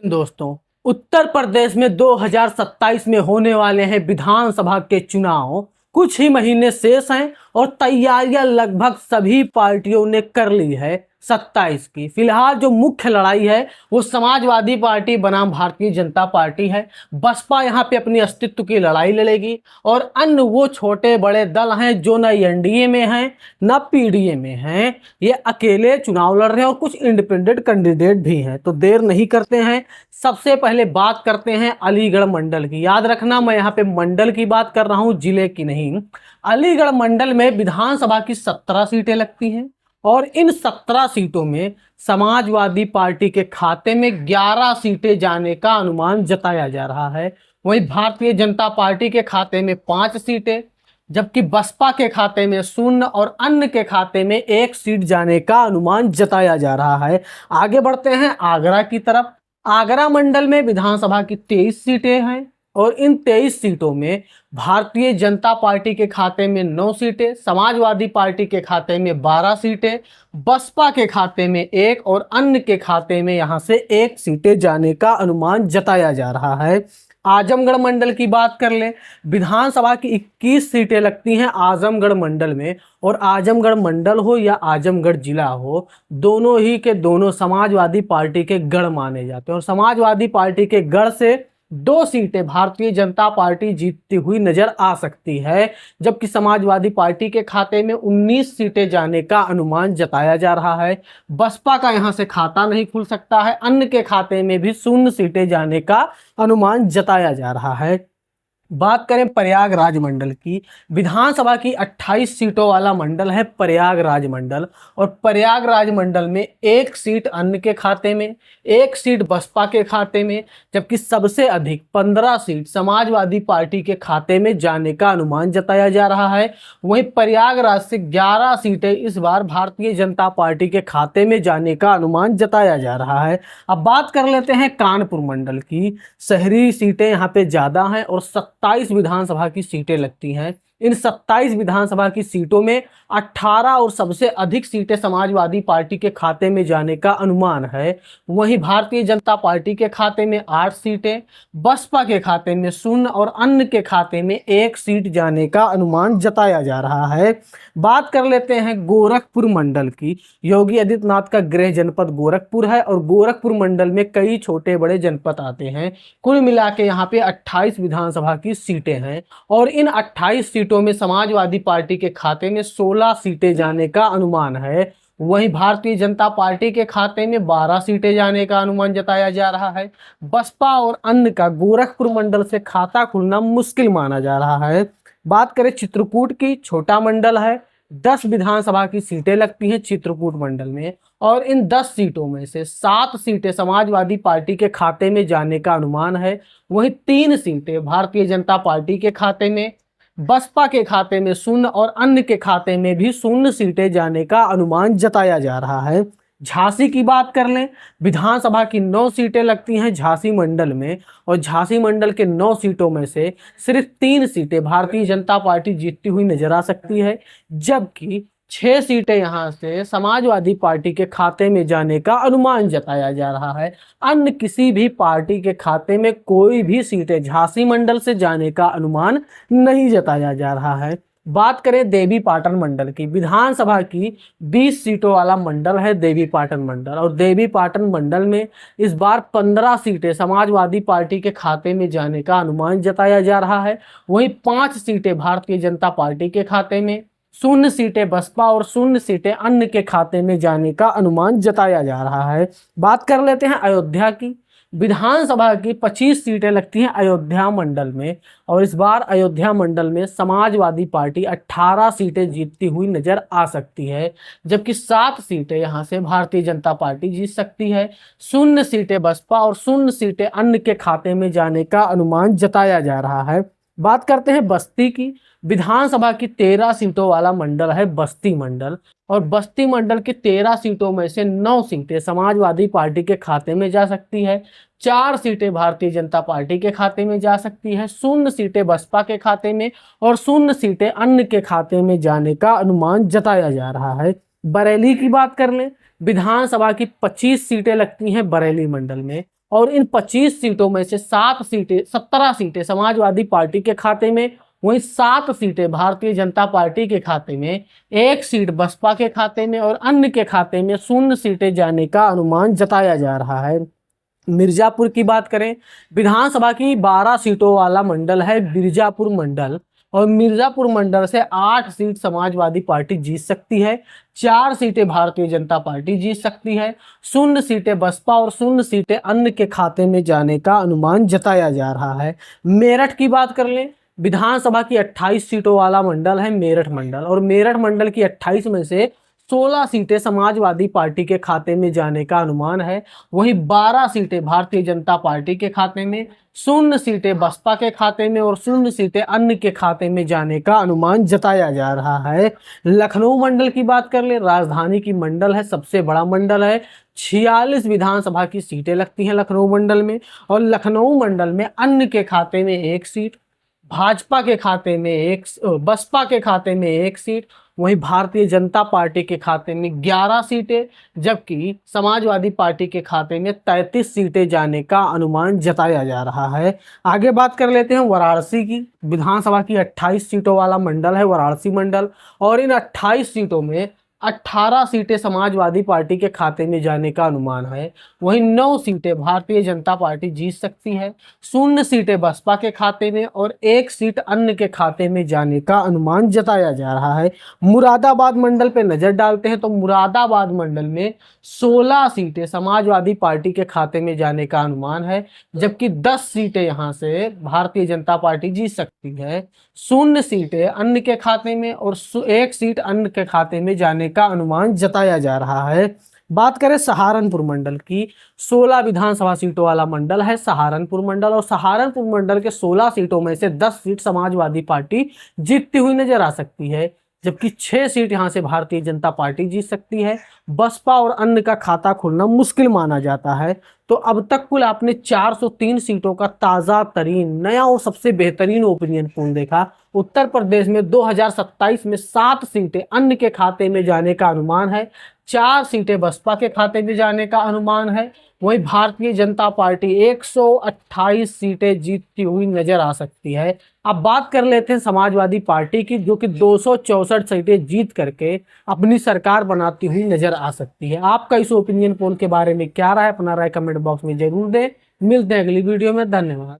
दोस्तों, उत्तर प्रदेश में 2027 में होने वाले हैं विधानसभा के चुनाव। कुछ ही महीने शेष हैं और तैयारियां लगभग सभी पार्टियों ने कर ली है 27 की। फिलहाल जो मुख्य लड़ाई है वो समाजवादी पार्टी बनाम भारतीय जनता पार्टी है। बसपा यहाँ पे अपनी अस्तित्व की लड़ाई लड़ेगी और अन्य वो छोटे बड़े दल हैं जो न एनडीए में हैं न पीडीए में हैं, ये अकेले चुनाव लड़ रहे हैं और कुछ इंडिपेंडेंट कैंडिडेट भी हैं। तो देर नहीं करते हैं, सबसे पहले बात करते हैं अलीगढ़ मंडल की। याद रखना, मैं यहाँ पे मंडल की बात कर रहा हूँ, जिले की नहीं। अलीगढ़ मंडल में विधानसभा की 17 सीटें लगती हैं और इन 17 सीटों में समाजवादी पार्टी के खाते में 11 सीटें जाने का अनुमान जताया जा रहा है। वहीं भारतीय जनता पार्टी के खाते में 5 सीटें, जबकि बसपा के खाते में 0 और अन्य के खाते में 1 सीट जाने का अनुमान जताया जा रहा है। आगे बढ़ते हैं आगरा की तरफ। आगरा मंडल में विधानसभा की 23 सीटें हैं और इन 23 सीटों में भारतीय जनता पार्टी के खाते में 9 सीटें, समाजवादी पार्टी के खाते में 12 सीटें, बसपा के खाते में 1 और अन्य के खाते में यहां से 1 सीटें जाने का अनुमान जताया जा रहा है। आजमगढ़ मंडल की बात कर लें, विधानसभा की 21 सीटें लगती हैं आजमगढ़ मंडल में और आजमगढ़ मंडल हो या आजमगढ़ जिला हो, दोनों ही के दोनों समाजवादी पार्टी के गढ़ माने जाते हैं और समाजवादी पार्टी के गढ़ से 2 सीटें भारतीय जनता पार्टी जीतती हुई नजर आ सकती है, जबकि समाजवादी पार्टी के खाते में 19 सीटें जाने का अनुमान जताया जा रहा है। बसपा का यहां से खाता नहीं खुल सकता है, अन्य के खाते में भी 0 सीटें जाने का अनुमान जताया जा रहा है। बात करें प्रयागराज मंडल की, विधानसभा की 28 सीटों वाला मंडल है प्रयागराज मंडल और प्रयागराज मंडल में 1 सीट अन्य के खाते में, 1 सीट बसपा के खाते में, जबकि सबसे अधिक 15 सीट समाजवादी पार्टी के खाते में जाने का अनुमान जताया जा रहा है। वहीं प्रयागराज से 11 सीटें इस बार भारतीय जनता पार्टी के खाते में जाने का अनुमान जताया जा रहा है। अब बात कर लेते हैं कानपुर मंडल की। शहरी सीटें यहाँ पे ज़्यादा हैं और 27 विधानसभा की सीटें लगती हैं। इन 27 विधानसभा की सीटों में 18 और सबसे अधिक सीटें समाजवादी पार्टी के खाते में जाने का अनुमान है। वहीं भारतीय जनता पार्टी के खाते में 8 सीटें, बसपा के खाते में 0 और अन्य के खाते में 1 सीट जाने का अनुमान जताया जा रहा है। बात कर लेते हैं गोरखपुर मंडल की। योगी आदित्यनाथ का गृह जनपद गोरखपुर है और गोरखपुर मंडल में कई छोटे बड़े जनपद आते हैं। कुल मिला के यहाँ पे 28 विधानसभा की सीटें हैं और इन 28 सीटों में समाजवादी पार्टी के खाते में 16 सीटें जाने का अनुमान है। वहीं भारतीय जनता पार्टी के खाते में 12 सीटें जाने का अनुमान जताया जा रहा है। बसपा और अन्य का गोरखपुर मंडल से खाता खुलना मुश्किल माना जा रहा है। बात करें चित्रकूट की, छोटा मंडल है, 10 विधानसभा की सीटें लगती हैं चित्रकूट मंडल में और इन 10 सीटों में से 7 सीटें समाजवादी पार्टी के खाते में जाने का अनुमान है। वहीं 3 सीटें भारतीय जनता पार्टी के खाते में, बसपा के खाते में 0 और अन्य के खाते में भी 0 सीटें जाने का अनुमान जताया जा रहा है। झांसी की बात कर लें, विधानसभा की 9 सीटें लगती हैं झांसी मंडल में और झांसी मंडल के 9 सीटों में से सिर्फ 3 सीटें भारतीय जनता पार्टी जीतती हुई नजर आ सकती है, जबकि 6 सीटें यहां से समाजवादी पार्टी के खाते में जाने का अनुमान जताया जा रहा है। अन्य किसी भी पार्टी के खाते में कोई भी सीटें झांसी मंडल से जाने का अनुमान नहीं जताया जा रहा है। बात करें देवी पाटन मंडल की, विधानसभा की 20 सीटों वाला मंडल है देवी पाटन मंडल और देवी पाटन मंडल में इस बार 15 सीटें समाजवादी पार्टी के खाते में जाने का अनुमान जताया जा रहा है। वहीं 5 सीटें भारतीय जनता पार्टी के खाते में, 0 सीटें बसपा और 0 सीटें अन्य के खाते में जाने का अनुमान जताया जा रहा है। बात कर लेते हैं अयोध्या की, विधानसभा की 25 सीटें लगती हैं अयोध्या मंडल में और इस बार अयोध्या मंडल में समाजवादी पार्टी 18 सीटें जीतती हुई नजर आ सकती है, जबकि 7 सीटें यहां से भारतीय जनता पार्टी जीत सकती है। 0 सीटें बसपा और 0 सीटें अन्य के खाते में जाने का अनुमान जताया जा रहा है। बात करते हैं बस्ती की, विधानसभा की 13 सीटों वाला मंडल है बस्ती मंडल और बस्ती मंडल की 13 सीटों में से 9 सीटें समाजवादी पार्टी के खाते में जा सकती है, 4 सीटें भारतीय जनता पार्टी के खाते में जा सकती है, 0 सीटें बसपा के खाते में और 0 सीटें अन्य के खाते में जाने का अनुमान जताया जा रहा है। बरेली की बात कर लें, विधानसभा की 25 सीटें लगती हैं बरेली मंडल में और इन 25 सीटों में से 17 सीटें समाजवादी पार्टी के खाते में, वहीं 7 सीटें भारतीय जनता पार्टी के खाते में, 1 सीट बसपा के खाते में और अन्य के खाते में 0 सीटें जाने का अनुमान जताया जा रहा है। मिर्जापुर की बात करें, विधानसभा की 12 सीटों वाला मंडल है मिर्जापुर मंडल, और मिर्जापुर मंडल से 8 सीट समाजवादी पार्टी जीत सकती है, 4 सीटें भारतीय जनता पार्टी जीत सकती है, 0 सीटें बसपा और 0 सीटें अन्य के खाते में जाने का अनुमान जताया जा रहा है। मेरठ की बात कर लें, विधानसभा की 28 सीटों वाला मंडल है मेरठ मंडल, और मेरठ मंडल की 28 में से 16 सीटें समाजवादी पार्टी के खाते में जाने का अनुमान है, वहीं 12 सीटें भारतीय जनता पार्टी के खाते में, 0 सीटें बसपा के खाते में और 0 सीटें अन्य के खाते में जाने का अनुमान जताया जा रहा है। लखनऊ मंडल की बात कर ले, राजधानी की मंडल है, सबसे बड़ा मंडल है, 46 विधानसभा की सीटें लगती हैं लखनऊ मंडल में, और लखनऊ मंडल में अन्य के खाते में 1 सीट, भाजपा के खाते में बसपा के खाते में 1 सीट, वहीं भारतीय जनता पार्टी के खाते में 11 सीटें, जबकि समाजवादी पार्टी के खाते में 33 सीटें जाने का अनुमान जताया जा रहा है। आगे बात कर लेते हैं वाराणसी की। विधानसभा की 28 सीटों वाला मंडल है वाराणसी मंडल, और इन 28 सीटों में 18 सीटें समाजवादी पार्टी के खाते में जाने का अनुमान है, वहीं 9 सीटें भारतीय जनता पार्टी जीत सकती है, 0 सीटें बसपा के खाते में और 1 सीट अन्य के खाते में जाने का अनुमान जताया जा रहा है। मुरादाबाद मंडल पे नजर डालते हैं तो मुरादाबाद मंडल में 16 सीटें समाजवादी पार्टी के खाते में जाने का अनुमान है, जबकि 10 सीटें यहां से भारतीय जनता पार्टी जीत सकती है, 0 सीटें अन्य के खाते में और 1 सीट अन्य के खाते में जाने का अनुमान जताया जा रहा है। बात करें सहारनपुर मंडल की, 16 विधानसभा सीटों वाला मंडल है सहारनपुर मंडल, और सहारनपुर मंडल के 16 सीटों में से 10 सीट समाजवादी पार्टी जीतती हुई नजर आ सकती है, जबकि 6 सीट यहां से भारतीय जनता पार्टी जीत सकती है। बसपा और अन्य का खाता खुलना मुश्किल माना जाता है। तो अब तक कुल आपने 403 सीटों का ताज़ा तरीन, नया और सबसे बेहतरीन ओपिनियन पोल देखा। उत्तर प्रदेश में 2027 में 7 सीटें अन्य के खाते में जाने का अनुमान है, 4 सीटें बसपा के खाते में जाने का अनुमान है, वहीं भारतीय जनता पार्टी 128 सीटें जीतती हुई नजर आ सकती है। अब बात कर लेते हैं समाजवादी पार्टी की, जो कि 264 सीटें जीत करके अपनी सरकार बनाती हुई नजर आ सकती है। आपका इस ओपिनियन पोल के बारे में क्या राय, अपना राय कमेंट बॉक्स में जरूर दें। मिलते हैं अगली वीडियो में, धन्यवाद।